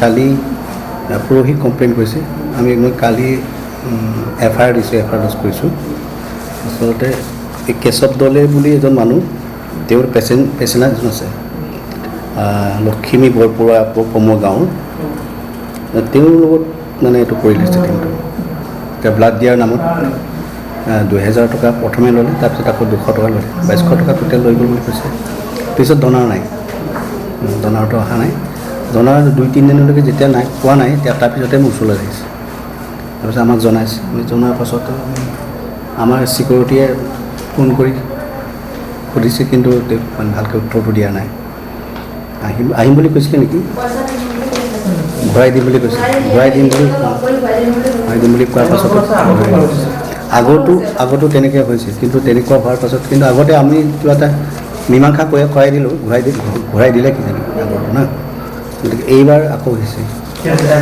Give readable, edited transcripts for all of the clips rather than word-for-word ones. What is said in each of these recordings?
কালি পৰহি কমপ্লেইন কৰিছে মই কালি FIR দিছোঁ FIR লজ কৰিছোঁ আচলতে এই কেশৱ দলে বুলি এজন মানুহ তেওঁৰ পেচেণ্টাৰ এজন আছে লক্ষ্মী বৰপৰা কমোৱা গাঁৱৰ তেওঁৰ লগত মানে এইটো কৰি লৈছে টিমটো এতিয়া ব্লাড দিয়াৰ নামত 2000 টকা প্ৰথমে ল'লে তাৰপিছত আকৌ 200 টকা ল'লে 2200 টকা টোটেল লৈ গ'ল বুলি কৈছে পিছত ডনাৰ নাই ডনাৰটো অহা নাই ডনাৰ 2-3 দিনলৈকে যেতিয়া নাই পোৱা নাই তাৰপিছতে মোৰ ওচৰলৈ আহিছে তাৰপিছত আমাক জনাইছে আমি জনাৰ পাছত আমাৰ চিকিউৰিটিয়ে ফোন কৰি সুধিছে কিন্তু মানে ভালকৈ উত্তৰটো দিয়া নাই আহিম বুলি কৈছিলে নেকি ঘূৰাই দিম বুলি কৈছে ঘূৰাই দিম বুলি কোৱাৰ পাছত আগতো তেনেকৈ হৈছে কিন্তু তেনেকুৱা হোৱাৰ পাছত কিন্তু আগতে আমি কিবা এটা মীমাংসা কৰাই দিলোঁ ঘূৰাই দিলে কিজানি আগৰটো না গতিকে এইবাৰ আকৌ হৈছে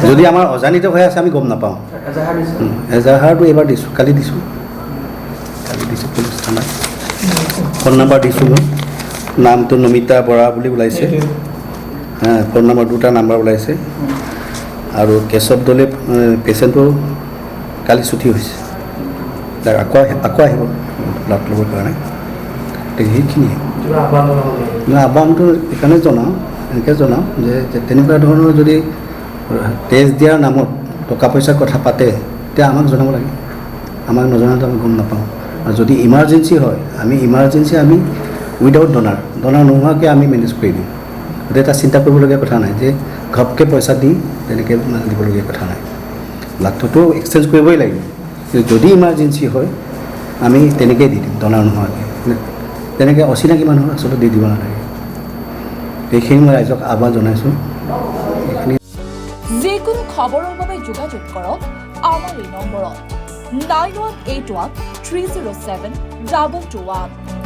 যদি আমাৰ অজানিত হৈ আছে আমি গম নাপাওঁ এজাহাৰটো এইবাৰ দিছোঁ কালি দিছোঁ পুলিচ থানাত ফোন নম্বৰ দিছোঁ মই নামটো নমিতা বৰা বুলি ওলাইছে ফোন নম্বৰ 2টা নাম্বাৰ ওলাইছে আৰু কেশৱ দলে পেচেণ্টটো কালি ছুটি হৈছে আকৌ আহিব ব্লাড ল'বৰ কাৰণে গতিকে সেইখিনিয়ে আহ্বানটো সেইকাৰণে এনেকৈ জনাওঁ যে তেনেকুৱা ধৰণৰ যদি টেষ্ট দিয়াৰ নামত টকা পইচাৰ কথা পাতে তেতিয়া আমাক জনাব লাগে আমাক নজনাটো আমি গম নাপাওঁ আৰু যদি ইমাৰ্জেঞ্চি হয় আমি উইদাউট ডনাৰ নোহোৱাকৈ আমি মেনেজ কৰি দিম গতিকে এটা চিন্তা কৰিবলগীয়া কথা নাই যে ঘপকৈ পইচা দি তেনেকৈ দিবলগীয়া কথা নাই ব্লাডটোতো এক্সচেঞ্জ কৰিবই লাগিব যদি ইমাৰ্জেঞ্চি হয় আমি তেনেকৈয়ে দি দিম ডনাৰ নোহোৱাকৈ তেনেকৈ অচিনাকি মানুহক আচলতে দি দিব নালাগে এইখিনি মই ৰাইজক আহ্বান জনাইছোঁ যিকোনো খবৰৰ বাবে যোগাযোগ কৰক আমাৰ এই নম্বৰত 9181 307 221